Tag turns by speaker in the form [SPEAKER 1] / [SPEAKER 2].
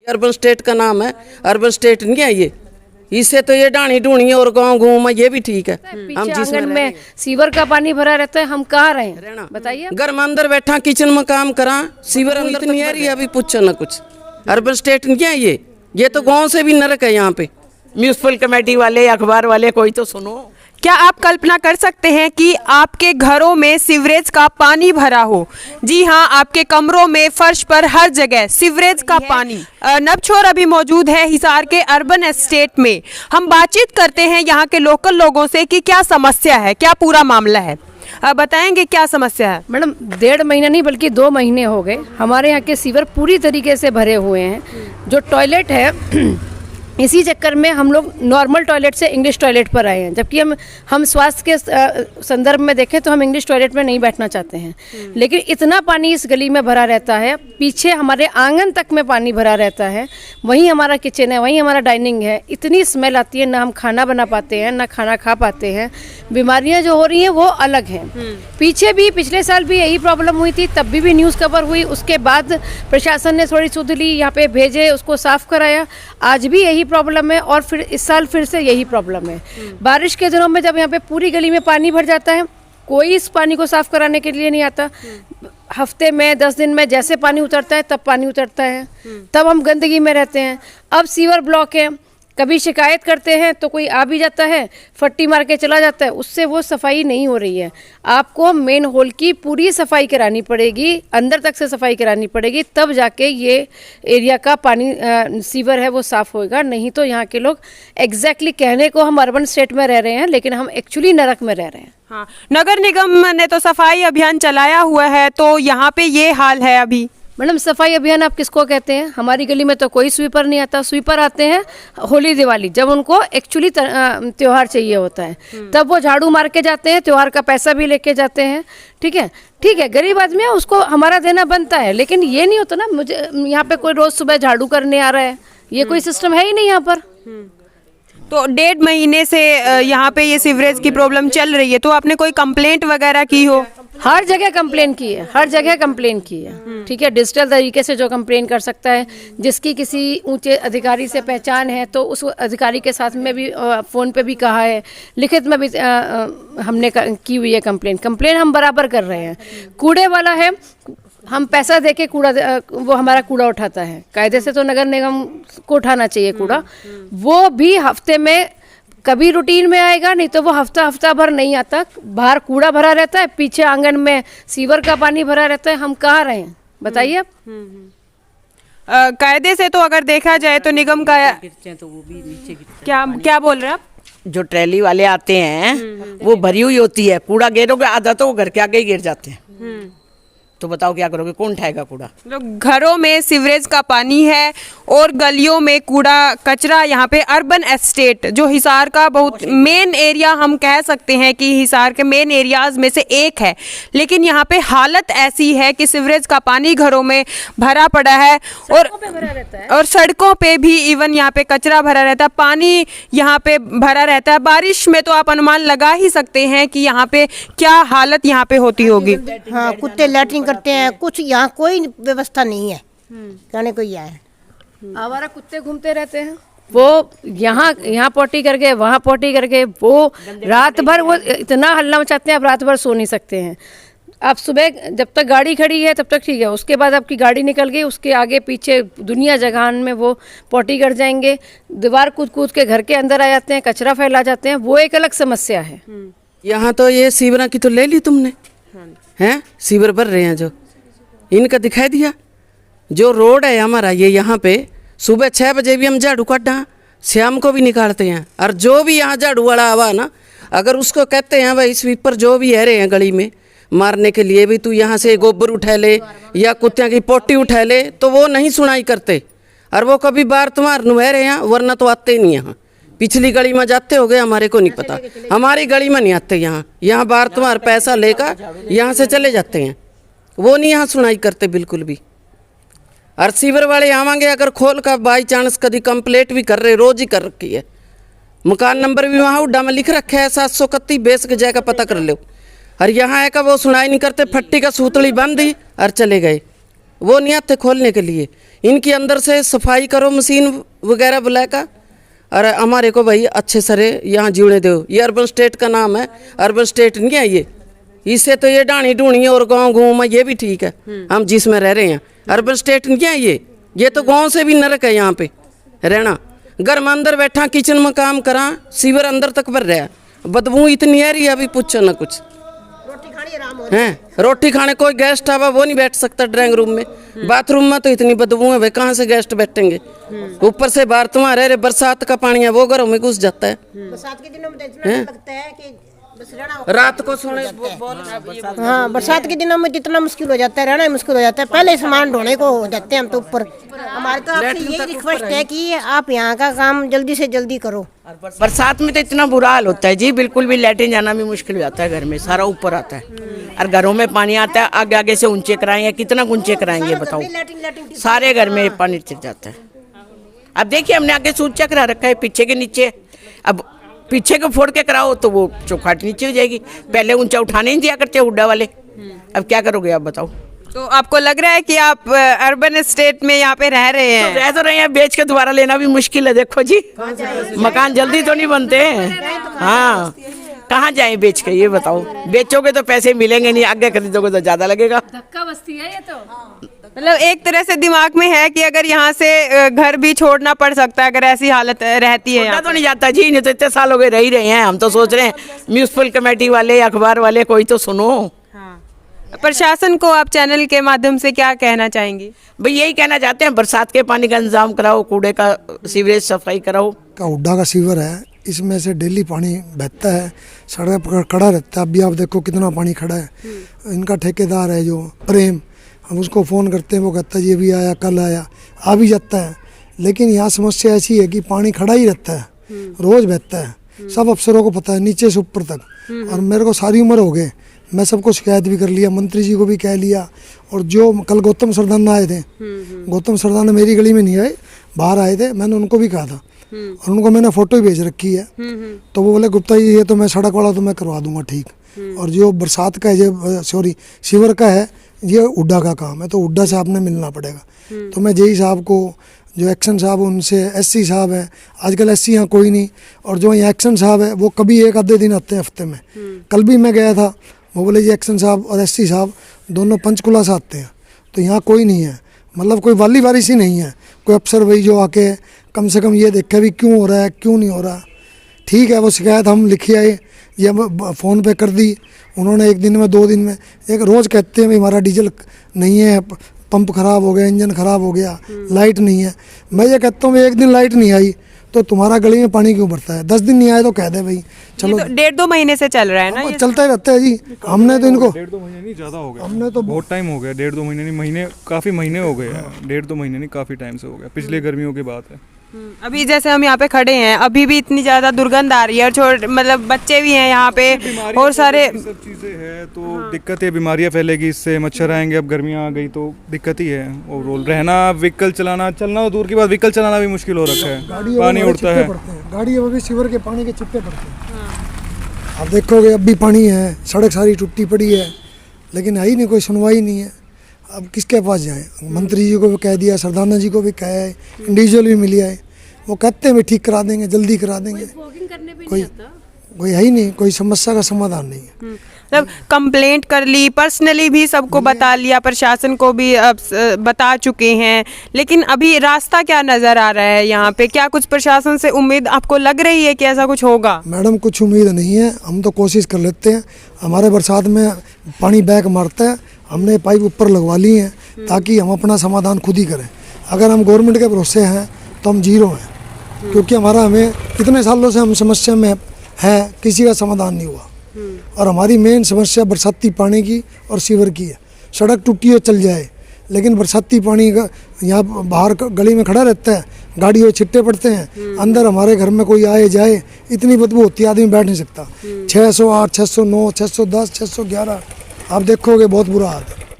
[SPEAKER 1] Urban state का नाम है, अर्बन स्टेट नहीं है ये। इससे तो ये डाणी ढूंढी और गांव घूम ये भी ठीक है। हम
[SPEAKER 2] आंगन में सीवर का पानी भरा रहता है, हम कहाँ रहे बताइए।
[SPEAKER 1] घर में अंदर बैठा किचन में काम करा, सीवर अंदर नहीं आ रही है, अभी पूछो ना कुछ। अर्बन स्टेट नहीं है ये तो गांव से भी नरक है यहाँ पे।
[SPEAKER 3] म्यूनिसिपल कमेटी वाले, अखबार वाले, कोई तो सुनो।
[SPEAKER 4] क्या आप कल्पना कर सकते हैं कि आपके घरों में सीवरेज का पानी भरा हो? जी हाँ, आपके कमरों में, फर्श पर, हर जगह सीवरेज का पानी। नवछोर अभी मौजूद है हिसार के अर्बन एस्टेट में। हम बातचीत करते हैं यहाँ के लोकल लोगों से कि क्या समस्या है, क्या पूरा मामला है। बताएंगे क्या समस्या है?
[SPEAKER 2] मैडम 1.5 महीना नहीं बल्कि 2 महीने हो गए हमारे यहाँ के सीवर पूरी तरीके से भरे हुए हैं। जो टॉयलेट है इसी चक्कर में हम लोग नॉर्मल टॉयलेट से इंग्लिश टॉयलेट पर आए हैं, जबकि हम स्वास्थ्य के संदर्भ में देखें तो हम इंग्लिश टॉयलेट में नहीं बैठना चाहते हैं। लेकिन इतना पानी इस गली में भरा रहता है, पीछे हमारे आंगन तक में पानी भरा रहता है, वहीं हमारा किचन है, वहीं हमारा डाइनिंग है। इतनी स्मेल आती है, ना हम खाना बना पाते हैं, ना खाना खा पाते हैं। बीमारियां जो हो रही हैं वो अलग हैं। पीछे भी पिछले साल भी यही प्रॉब्लम हुई थी, तब भी न्यूज़ कवर हुई। उसके बाद प्रशासन ने थोड़ी सुध ली, यहाँ पे भेजे, उसको साफ कराया। आज भी यही प्रॉब्लम है और फिर इस साल फिर से यही प्रॉब्लम है। बारिश के दिनों में जब यहाँ पे पूरी गली में पानी भर जाता है, कोई इस पानी को साफ कराने के लिए नहीं आता। हफ्ते में 10 दिन में जैसे पानी उतरता है तब पानी उतरता है, तब हम गंदगी में रहते हैं। अब सीवर ब्लॉक है, कभी शिकायत करते हैं तो कोई आ भी जाता है, फट्टी मार के चला जाता है, उससे वो सफाई नहीं हो रही है। आपको मेन होल की पूरी सफाई करानी पड़ेगी, अंदर तक से सफाई करानी पड़ेगी, तब जाके ये एरिया का पानी सीवर है वो साफ़ होएगा। नहीं तो यहाँ के लोग एग्जैक्टली कहने को हम अर्बन स्टेट में रह रहे हैं, लेकिन हम एक्चुअली नरक में रह रहे हैं।
[SPEAKER 4] हाँ, नगर निगम ने तो सफाई अभियान चलाया हुआ है, तो यहाँ पे ये हाल है अभी।
[SPEAKER 2] मैडम सफाई अभियान आप किसको कहते हैं? हमारी गली में तो कोई स्वीपर नहीं आता। स्वीपर आते हैं होली दिवाली, जब उनको एक्चुअली त्यौहार चाहिए होता है, तब वो झाड़ू मार के जाते हैं, त्यौहार का पैसा भी लेके जाते हैं। ठीक है, गरीब आदमी है, उसको हमारा देना बनता है। लेकिन ये नहीं होता ना, मुझे यहाँ पे कोई रोज सुबह झाड़ू करने आ रहा है, ये कोई सिस्टम है ही नहीं यहाँ पर।
[SPEAKER 4] तो 1.5 महीने से यहाँ पे ये सीवरेज की प्रॉब्लम चल रही है, तो आपने कोई कंप्लेंट वगैरह की हो?
[SPEAKER 2] हर जगह कंप्लेन की है, हर जगह कंप्लेन की है। ठीक है, डिजिटल तरीके से जो कंप्लेन कर सकता है, जिसकी किसी ऊंचे अधिकारी से पहचान है तो उस अधिकारी के साथ में भी फ़ोन पे भी कहा है, लिखित में भी हमने की हुई है कंप्लेन हम बराबर कर रहे हैं। कूड़े वाला है, हम पैसा दे के कूड़ा वो हमारा कूड़ा उठाता है। कायदे से तो नगर निगम को उठाना चाहिए कूड़ा, वो भी हफ्ते में कभी रूटीन में आएगा, नहीं तो वो हफ्ता भर नहीं आता। बाहर कूड़ा भरा रहता है, पीछे आंगन में सीवर का पानी भरा रहता है, हम कहाँ रहे हैं बताइए आप।
[SPEAKER 4] कायदे से तो अगर देखा जाए तो निगम का
[SPEAKER 3] तो वो भी नीचे
[SPEAKER 4] क्या बोल रहे हैं आप?
[SPEAKER 3] जो ट्रैली वाले आते हैं वो भरी हुई होती है, कूड़ा गिरोगे आधा तो वो घर के आगे ही गिर जाते हैं। तो बताओ क्या करोगे, कौन उठाएगा कूड़ा?
[SPEAKER 4] तो घरों में सीवरेज का पानी है और गलियों में कूड़ा कचरा। यहाँ पे अर्बन एस्टेट जो हिसार का बहुत मेन एरिया हम कह सकते हैं कि हिसार के मेन एरियाज में से एक है, लेकिन यहाँ पे हालत ऐसी है कि सीवरेज का पानी घरों में भरा पड़ा है और सड़कों पे भी इवन यहाँ पे कचरा भरा रहता है, पानी यहाँ पे भरा रहता है। बारिश में तो आप अनुमान लगा ही सकते हैं कि यहाँ पे क्या हालत यहाँ पे होती होगी।
[SPEAKER 5] हाँ, कुत्ते लैट्रिन करते हैं, कुछ यहाँ कोई व्यवस्था नहीं है कहने को। यह है
[SPEAKER 2] आवारा कुत्ते घूमते रहते हैं, वो यहाँ पोटी करके वहाँ पोटी करके, वो रात भर वो इतना हल्ला मचाते हैं, आप रात भर सो नहीं सकते हैं। आप सुबह जब तक गाड़ी खड़ी है तब तक ठीक है, उसके बाद आपकी गाड़ी निकल गई, उसके आगे पीछे दुनिया जगहान में वो पोटी कर जाएंगे, दीवार कूद के घर के अंदर आ जाते हैं, कचरा फैला जाते हैं, वो एक अलग समस्या है।
[SPEAKER 1] यहाँ तो ये सीवरा की तो ले ली तुमने, हैं सीवर भर रहे हैं जो, इनका दिखाई दिया। जो रोड है हमारा ये, यहाँ पे सुबह 6 बजे भी हम झाड़ू काटा, शाम को भी निकालते हैं। और जो भी यहाँ झाड़ू वाला आवा ना, अगर उसको कहते हैं भाई स्वीपर जो भी है रहे हैं गली में मारने के लिए भी, तू यहाँ से गोबर उठा ले या कुत्तियाँ की पोटी उठा ले, तो वो नहीं सुनाई करते। और वो कभी बार तुम्हार नुह रहे हैं, वरना तो आते ही नहीं यहाँ। पिछली गली में जाते हो गए, हमारे को नहीं पता, हमारी गली में नहीं आते। यहाँ बार तुम्हारा पैसा लेकर यहाँ से चले जाते हैं, वो नहीं यहाँ सुनाई करते बिल्कुल भी। और सीवर वाले आवांगे अगर खोल का बाई चांस कभी कंप्लेंट भी कर रहे, रोज ही कर रखी है। मकान नंबर भी वहाँ उड्डा में लिख रखे है 731, बेस के जगह पता कर लो। और यहाँ है का वो सुनाई नहीं करते, फट्टी का सूतड़ी बांध दी और चले गए, वो नहीं आते खोलने के लिए। इनके अंदर से सफाई करो मशीन वगैरह बुला का, और हमारे को भाई अच्छे सरे यहाँ जीने दो। ये अर्बन स्टेट का नाम है, अर्बन स्टेट नहीं है ये। इससे तो ये डाणी ढूंढी और गाँव घूम ये भी ठीक है, हम जिसमें रह रहे हैं। अर्बन स्टेट नहीं है ये तो गाँव से भी नरक है यहाँ पे रहना। घर में अंदर बैठा, किचन में काम करा, सीवर अंदर तक भर रहा, बदबू इतनी आ रही है, अभी पूछो ना कुछ हैं। रोटी खाने कोई गेस्ट आवा वो नहीं बैठ सकता ड्राइंग रूम में, बाथरूम में तो इतनी बदबू है, वे कहाँ से गेस्ट बैठेंगे। ऊपर से बाहर तुम्हारे बरसात का पानी है वो घरों में घुस जाता है।
[SPEAKER 5] बरसात के दिनों में इतना लगता है कि बस रहना
[SPEAKER 1] रात को सोने
[SPEAKER 5] हाँ, बरसात के दिनों में इतना मुश्किल हो जाता है, रहना ही मुश्किल हो जाता है। पहले सामान ढोने को हो जाते हैं हम तो ऊपर। हमारे तो आपसे यही रिक्वेस्ट है कि आप यहाँ का काम जल्दी से जल्दी करो।
[SPEAKER 3] बरसात में तो इतना बुरा हाल होता है जी, बिल्कुल भी लैट्रिन जाना भी मुश्किल हो जाता है। घर में सारा ऊपर आता है और घरों में पानी आता है, आगे आगे से ऊंचे कराएंगे, कितना ऊंचे कराएंगे बताओ, सारे घर में पानी चढ़ जाता है। अब देखिए हमने आगे सूचा करा रखा है, पीछे के नीचे, अब पीछे को फोड़ के कराओ तो वो चौखाट नीचे हो जाएगी। पहले ऊंचा उठाने नहीं दिया करते हुड्डा वाले, अब क्या करोगे आप बताओ।
[SPEAKER 4] तो आपको लग रहा है कि आप अर्बन स्टेट में यहाँ पे रह रहे हैं?
[SPEAKER 3] तो रह तो रहे हैं, बेच के दोबारा लेना भी मुश्किल है। देखो जी मकान जल्दी तो नहीं बनते हैं। हाँ, कहाँ जाए बेच के, ये बताओ। बेचोगे तो पैसे मिलेंगे नहीं, आगे खरीदोगे तो ज्यादा लगेगा।
[SPEAKER 2] धक्का बस्ती है ये तो।
[SPEAKER 4] मतलब एक तरह से दिमाग में है कि अगर यहाँ से घर भी छोड़ना पड़ सकता है अगर ऐसी हालत रहती है।
[SPEAKER 3] छोड़ा तो नहीं जाता जी, नहीं तो इतने साल हो गए रह ही रहे हैं। हम तो सोच रहे हैं म्यूनिसिपल कमेटी वाले, अखबार वाले, कोई तो सुनो।
[SPEAKER 4] प्रशासन को आप चैनल के माध्यम से क्या कहना चाहेंगी?
[SPEAKER 3] भाई यही कहना चाहते हैं, बरसात के पानी का इंतजाम कराओ, कूड़े का सीवरेज सफाई कराओ।
[SPEAKER 6] का हुड्डा का सीवर है, इसमें से डेली पानी बहता है, सड़क पर खड़ा रहता है। अभी आप देखो कितना पानी खड़ा है। इनका ठेकेदार है जो प्रेम, हम उसको फ़ोन करते हैं, वो कहता है ये भी आया, कल आया, आ भी जाता है। लेकिन यहाँ समस्या ऐसी है कि पानी खड़ा ही रहता है, रोज़ बहता है। सब अफसरों को पता है, नीचे से ऊपर तक। और मेरे को सारी उम्र हो गए, मैं सबको शिकायत भी कर लिया, मंत्री जी को भी कह लिया। और जो कल गौतम सरदाना आए थे, गौतम सरदाना मेरी गली में नहीं आए, बाहर आए थे, मैंने उनको भी कहा था और उनको मैंने फ़ोटो भी भेज रखी है। तो वो बोले गुप्ता जी ये तो मैं सड़क वाला तो मैं करवा दूंगा ठीक। और जो बरसात का है, सॉरी सीवर का है, ये हुड्डा का काम है, तो हुड्डा साहब ने मिलना पड़ेगा। तो मैं जेई साहब को, जो एक्शन साहब उनसे, एससी साहब है, आजकल एससी यहाँ कोई नहीं, और जो यहाँ एक्शन साहब है वो कभी एक आधे दिन आते हैं हफ्ते में। कल भी मैं गया था, वो बोले जी एक्शन साहब और एससी साहब दोनों पंचकुला से आते हैं, तो यहाँ कोई नहीं है। मतलब कोई वाली वारिस ही नहीं है, कोई अफसर वही जो आके कम से कम ये देखे भी क्यों हो रहा है, क्यों नहीं हो रहा। ठीक है, वो शिकायत हम लिखी आए, ये हम फ़ोन पे कर दी उन्होंने, 1 दिन में 2 दिन में। एक रोज़ कहते हैं भाई हमारा डीजल नहीं है, पंप खराब हो गया, इंजन खराब हो गया, लाइट नहीं है। मैं ये कहता हूँ 1 दिन लाइट नहीं आई तो तुम्हारा गली में पानी क्यों भरता है? 10 दिन नहीं आए तो कह दे भाई चलो।
[SPEAKER 4] 1.5-2 महीने से चल रहा है ना ये?
[SPEAKER 6] चलता ही रहता है जी। हमने तो इनको
[SPEAKER 7] 1.5-2 महीने नहीं, ज़्यादा हो गया।
[SPEAKER 6] हमने तो
[SPEAKER 7] बहुत टाइम हो गया, 1.5-2 महीने नहीं, महीने काफ़ी महीने हो गए। 1.5-2 महीने नहीं, काफ़ी टाइम से हो गया, पिछले गर्मियों की बात है।
[SPEAKER 4] अभी जैसे हम यहाँ पे खड़े हैं, अभी भी इतनी ज़्यादा दुर्गंध आ रही है, और मतलब बच्चे भी हैं यहाँ पे और सारे
[SPEAKER 7] सब चीज़ें हैं, तो दिक्कत है, बीमारियाँ फैलेगी इससे, मच्छर आएंगे। अब गर्मियाँ आ गई तो दिक्कत ही है। ओवरऑल रहना, व्हीकल चलाना, चलना तो दूर की बात, व्हीकल चलाना भी मुश्किल हो रखा है, पानी उड़ता है।
[SPEAKER 6] गाड़ी में भी सीवर के पानी के चिट्टे पड़ते हैं। अब देखोगे अब भी पानी है, सड़क सारी टूटी पड़ी है, लेकिन है ही नहीं, कोई सुनवाई नहीं है। अब किसके पास जाए? मंत्री जी को भी कह दिया, सरदाना जी को भी कहा है, इंडिविजुअल भी मिल है, वो कहते हैं भी ठीक करा देंगे, जल्दी करा देंगे। कोई है ही नहीं, कोई समस्या का समाधान नहीं है।
[SPEAKER 4] मतलब कंप्लेंट कर ली, पर्सनली भी सबको बता लिया, प्रशासन को भी अब बता चुके हैं, लेकिन अभी रास्ता क्या नज़र आ रहा है यहाँ पे? क्या कुछ प्रशासन से उम्मीद आपको लग रही है कि ऐसा कुछ होगा?
[SPEAKER 6] मैडम कुछ उम्मीद नहीं है, हम तो कोशिश कर लेते हैं। हमारे बरसात में पानी बैक मारता है, हमने पाइप ऊपर लगवा ली हैं ताकि हम अपना समाधान खुद ही करें। अगर हम गवर्नमेंट के भरोसे हैं तो हम जीरो हैं, क्योंकि हमें कितने सालों से हम समस्या में है, किसी का समाधान नहीं हुआ। और हमारी मेन समस्या बरसाती पानी की और सीवर की है। सड़क टूटी हो चल जाए, लेकिन बरसाती पानी का यहाँ बाहर गली में खड़ा रहता है, गाड़ी हो छिट्टे पड़ते हैं, अंदर हमारे घर में कोई आए जाए इतनी बदबू होती है, आदमी बैठ नहीं सकता। 608, 609, 610, 611 आप देखोगे बहुत बुरा हाल है।